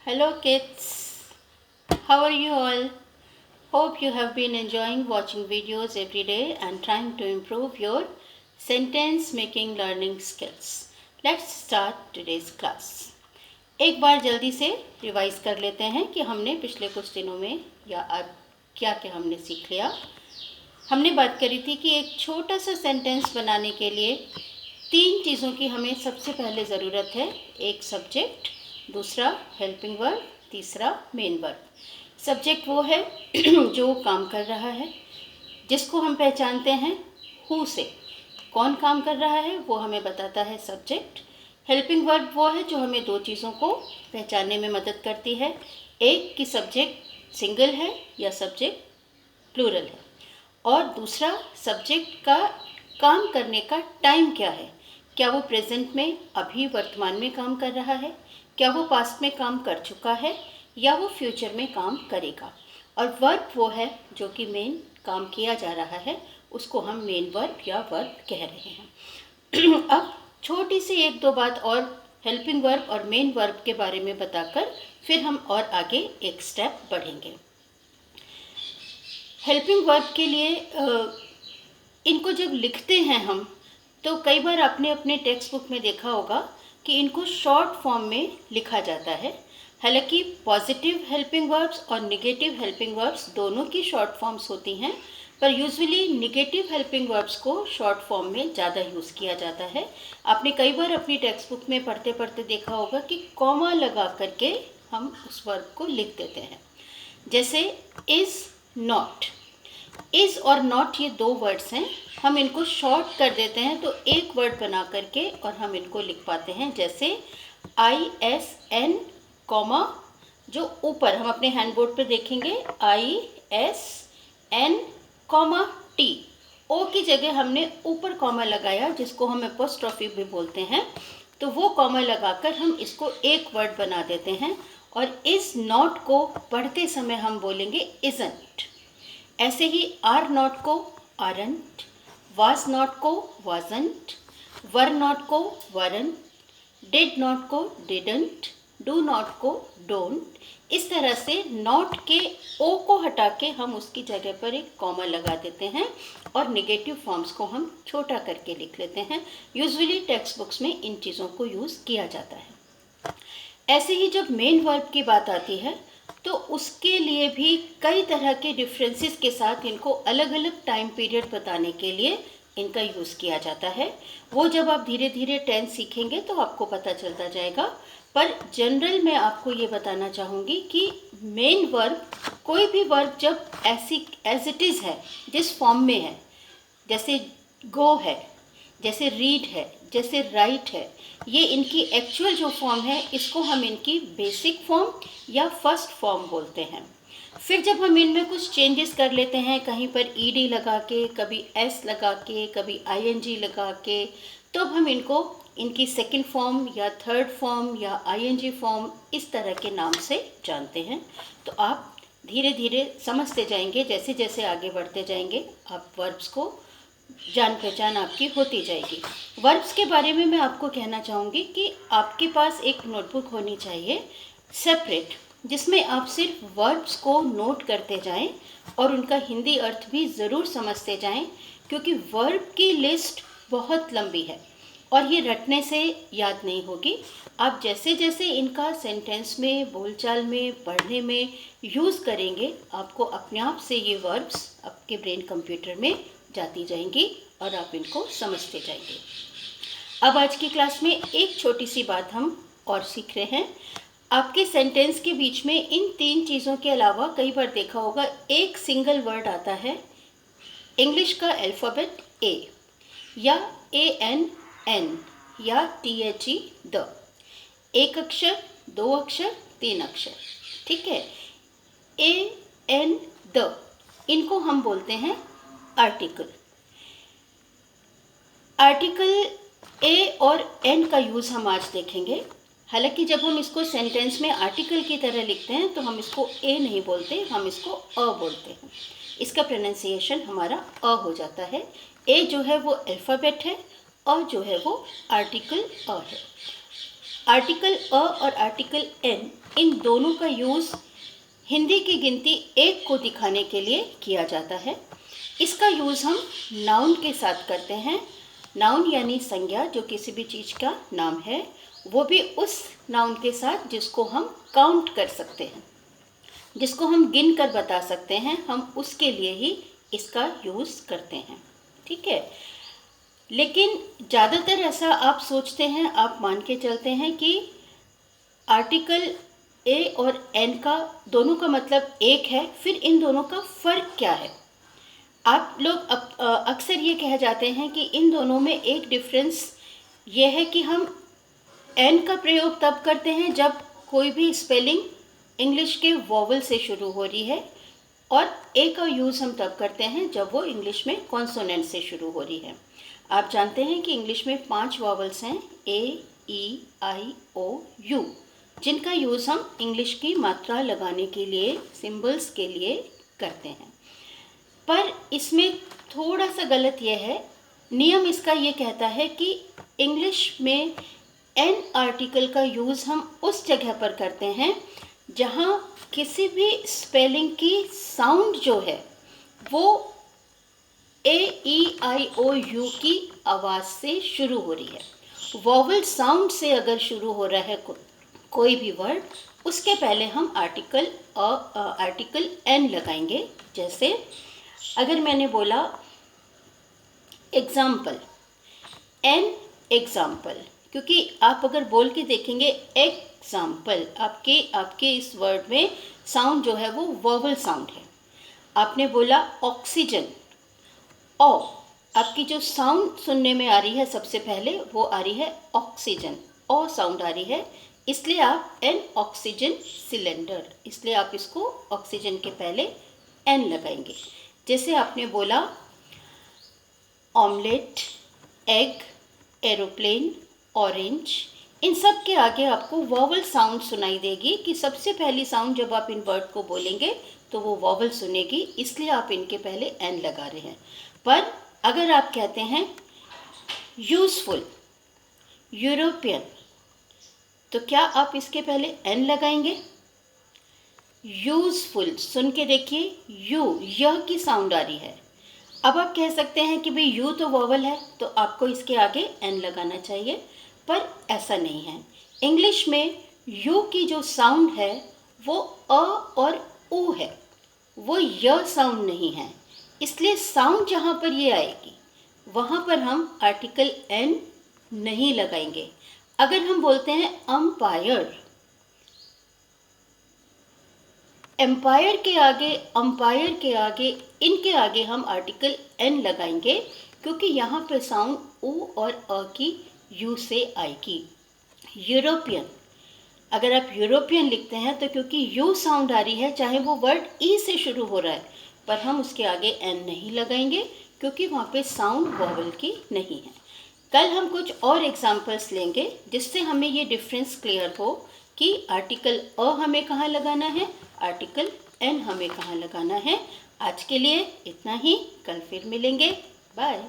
Hello kids, how are you all? Hope you have been enjoying watching videos every day and trying to improve your sentence making learning skills. Let's start today's class. एक बार जल्दी से revise कर लेते हैं कि हमने पिछले कुछ दिनों में या अब क्या क्या हमने सीख लिया। हमने बात करी थी कि एक छोटा सा सेंटेंस बनाने के लिए 3 चीज़ों की हमें सबसे पहले ज़रूरत है। एक सब्जेक्ट, दूसरा हेल्पिंग वर्ब, तीसरा मेन वर्ब। सब्जेक्ट वो है जो काम कर रहा है, जिसको हम पहचानते हैं हु से। कौन काम कर रहा है वो हमें बताता है सब्जेक्ट। हेल्पिंग वर्ब वो है जो हमें 2 चीज़ों को पहचानने में मदद करती है। एक कि सब्जेक्ट सिंगल है या सब्जेक्ट प्लूरल है, और दूसरा सब्जेक्ट का काम करने का टाइम क्या है। क्या वो प्रेजेंट में अभी वर्तमान में काम कर रहा है, क्या वो पास्ट में काम कर चुका है, या वो फ्यूचर में काम करेगा। और वर्ब वो है जो कि मेन काम किया जा रहा है, उसको हम मेन वर्ब या वर्ब कह रहे हैं। अब छोटी सी 1-2 बात और हेल्पिंग वर्ब और मेन वर्ब के बारे में बताकर फिर हम और आगे एक स्टेप बढ़ेंगे। हेल्पिंग वर्ब के लिए इनको जब लिखते हैं हम, तो कई बार आपने अपने टेक्स्ट बुक में देखा होगा कि इनको शॉर्ट फॉर्म में लिखा जाता है। हालांकि पॉजिटिव हेल्पिंग वर्ब्स और नेगेटिव हेल्पिंग वर्ब्स दोनों की शॉर्ट फॉर्म्स होती हैं, पर यूजुअली नेगेटिव हेल्पिंग वर्ब्स को शॉर्ट फॉर्म में ज़्यादा यूज़ किया जाता है। आपने कई बार अपनी टेक्स्ट बुक में पढ़ते पढ़ते देखा होगा कि कॉमा लगा करके हम उस वर्ब को लिख देते हैं। जैसे इज़ नॉट। इज़ और नॉट ये 2 वर्ड्स हैं, हम इनको शॉर्ट कर देते हैं तो एक वर्ड बना करके और हम इनको लिख पाते हैं। जैसे ISN कॉमा, जो ऊपर हम अपने हैंडबोर्ड पे देखेंगे ISN कॉमा T, ओ की जगह हमने ऊपर कॉमा लगाया जिसको हम एपोस्ट्रोफी भी बोलते हैं, तो वो कॉमा लगाकर हम इसको एक वर्ड बना देते हैं। और इज़ नॉट को पढ़ते समय हम बोलेंगे इज़न्ट। ऐसे ही आर नॉट को आरंट, वाज नॉट को वाजंट, वर नॉट को वरंट, डिड नॉट को डिडंट, डू नॉट को डोंट। इस तरह से नॉट के ओ को हटा के हम उसकी जगह पर एक कॉमा लगा देते हैं और नेगेटिव फॉर्म्स को हम छोटा करके लिख लेते हैं। यूजुअली टेक्स्ट बुक्स में इन चीज़ों को यूज़ किया जाता है। ऐसे ही जब मेन वर्ब की बात आती है तो उसके लिए भी कई तरह के डिफरेंसेस के साथ इनको अलग अलग टाइम पीरियड बताने के लिए इनका यूज़ किया जाता है। वो जब आप धीरे धीरे टेंस सीखेंगे तो आपको पता चलता जाएगा, पर जनरल मैं आपको ये बताना चाहूँगी कि मेन वर्ब, कोई भी वर्ब जब ऐसी एज इट इज़ है, जिस फॉर्म में है, जैसे गो है, जैसे रीड है, जैसे राइट है, ये इनकी एक्चुअल जो फॉर्म है इसको हम इनकी बेसिक फॉर्म या फर्स्ट फॉर्म बोलते हैं। फिर जब हम इनमें कुछ चेंजेस कर लेते हैं, कहीं पर ईडी लगा के, कभी एस लगा के, कभी आईएनजी लगा के, तो अब हम इनको इनकी सेकंड फॉर्म या थर्ड फॉर्म या आईएनजी फॉर्म इस तरह के नाम से जानते हैं। तो आप धीरे धीरे समझते जाएंगे, जैसे जैसे आगे बढ़ते जाएंगे आप वर्ब्स को जान पहचान आपकी होती जाएगी। वर्ब्स के बारे में मैं आपको कहना चाहूँगी कि आपके पास एक नोटबुक होनी चाहिए सेपरेट, जिसमें आप सिर्फ वर्ब्स को नोट करते जाएं और उनका हिंदी अर्थ भी ज़रूर समझते जाएं, क्योंकि वर्ब की लिस्ट बहुत लंबी है और ये रटने से याद नहीं होगी। आप जैसे जैसे इनका सेंटेंस में, बोलचाल में, पढ़ने में यूज़ करेंगे, आपको अपने आप से ये वर्ब्स आपके ब्रेन कंप्यूटर में जाती जाएंगी और आप इनको समझते जाएंगे। अब आज की क्लास में एक छोटी सी बात हम और सीख रहे हैं। आपके सेंटेंस के बीच में इन 3 चीज़ों के अलावा कई बार देखा होगा एक सिंगल वर्ड आता है, इंग्लिश का अल्फ़ाबेट A या ANN या THE द। एक अक्षर, 2 अक्षर, 3 अक्षर, ठीक है। AN द, इनको हम बोलते हैं आर्टिकल। आर्टिकल ए और एन का यूज़ हम आज देखेंगे। हालांकि जब हम इसको सेंटेंस में आर्टिकल की तरह लिखते हैं तो हम इसको ए नहीं बोलते, हम इसको अ बोलते हैं। इसका प्रोनाउंसिएशन हमारा अ हो जाता है। ए जो है वो अल्फ़ाबेट है, अ जो है वो आर्टिकल अ है। आर्टिकल अ और आर्टिकल एन, इन दोनों का यूज़ हिंदी की गिनती 1 को दिखाने के लिए किया जाता है। इसका यूज़ हम नाउन के साथ करते हैं। नाउन यानी संज्ञा, जो किसी भी चीज़ का नाम है, वो भी उस नाउन के साथ जिसको हम काउंट कर सकते हैं, जिसको हम गिन कर बता सकते हैं, हम उसके लिए ही इसका यूज़ करते हैं। ठीक है, लेकिन ज़्यादातर ऐसा आप सोचते हैं, आप मान के चलते हैं कि आर्टिकल ए और एन का दोनों का मतलब एक है। फिर इन दोनों का फ़र्क क्या है? आप लोग अक्सर ये कह जाते हैं कि इन दोनों में एक डिफरेंस ये है कि हम एन का प्रयोग तब करते हैं जब कोई भी स्पेलिंग इंग्लिश के वॉवल से शुरू हो रही है, और ए का यूज़ हम तब करते हैं जब वो इंग्लिश में कॉन्सोनेंट से शुरू हो रही है। आप जानते हैं कि इंग्लिश में 5 वॉवल्स हैं, ए, ई, आई, ओ, यू, जिनका यूज़ हम इंग्लिश की मात्रा लगाने के लिए, सिंबल्स के लिए करते हैं। पर इसमें थोड़ा सा गलत यह है, नियम इसका ये कहता है कि इंग्लिश में एन आर्टिकल का यूज़ हम उस जगह पर करते हैं जहाँ किसी भी स्पेलिंग की साउंड जो है वो ए, ई, आई, ओ, यू की आवाज़ से शुरू हो रही है। वॉवल साउंड से अगर शुरू हो रहा है कोई भी वर्ड, उसके पहले हम आर्टिकल एन लगाएंगे। जैसे अगर मैंने बोला एग्जाम्पल, एन एग्जाम्पल, क्योंकि आप अगर बोल के देखेंगे एग्जाम्पल, आपके इस वर्ड में साउंड जो है वो वॉवल साउंड है। आपने बोला ऑक्सीजन, ओ, आपकी जो साउंड सुनने में आ रही है सबसे पहले वो आ रही है ऑक्सीजन, ओ साउंड आ रही है, इसलिए आप एन ऑक्सीजन सिलेंडर, इसलिए आप इसको ऑक्सीजन के पहले एन लगाएंगे। जैसे आपने बोला ऑमलेट, एग, एरोप्लेन, ऑरेंज, इन सब के आगे आपको वॉवल साउंड सुनाई देगी कि सबसे पहली साउंड जब आप इन वर्ड को बोलेंगे तो वो वॉवल सुनेगी, इसलिए आप इनके पहले एन लगा रहे हैं। पर अगर आप कहते हैं यूज़फुल, यूरोपियन, तो क्या आप इसके पहले एन लगाएंगे? यूज़फुल सुन के देखिए, यू, यह की साउंड आ रही है। अब आप कह सकते हैं कि भाई यू तो वॉवल है तो आपको इसके आगे एन लगाना चाहिए, पर ऐसा नहीं है। इंग्लिश में यू की जो साउंड है वो अ और ऊ है, वो य साउंड नहीं है, इसलिए साउंड जहाँ पर ये आएगी वहाँ पर हम आर्टिकल एन नहीं लगाएंगे। अगर हम बोलते हैं अंपायर, एम्पायर के आगे, अंपायर के आगे, इनके आगे हम आर्टिकल एन लगाएंगे क्योंकि यहाँ पे साउंड ऊ और अ की यू से आएगी। यूरोपियन, अगर आप यूरोपियन लिखते हैं तो क्योंकि यू साउंड आ रही है, चाहे वो वर्ड ई से शुरू हो रहा है, पर हम उसके आगे एन नहीं लगाएंगे क्योंकि वहाँ पे साउंड वॉवल की नहीं है। कल हम कुछ और एग्जाम्पल्स लेंगे जिससे हमें ये डिफरेंस क्लियर हो कि आर्टिकल अ हमें कहाँ लगाना है, आर्टिकल एन हमें कहाँ लगाना है। आज के लिए इतना ही, कल फिर मिलेंगे, बाय।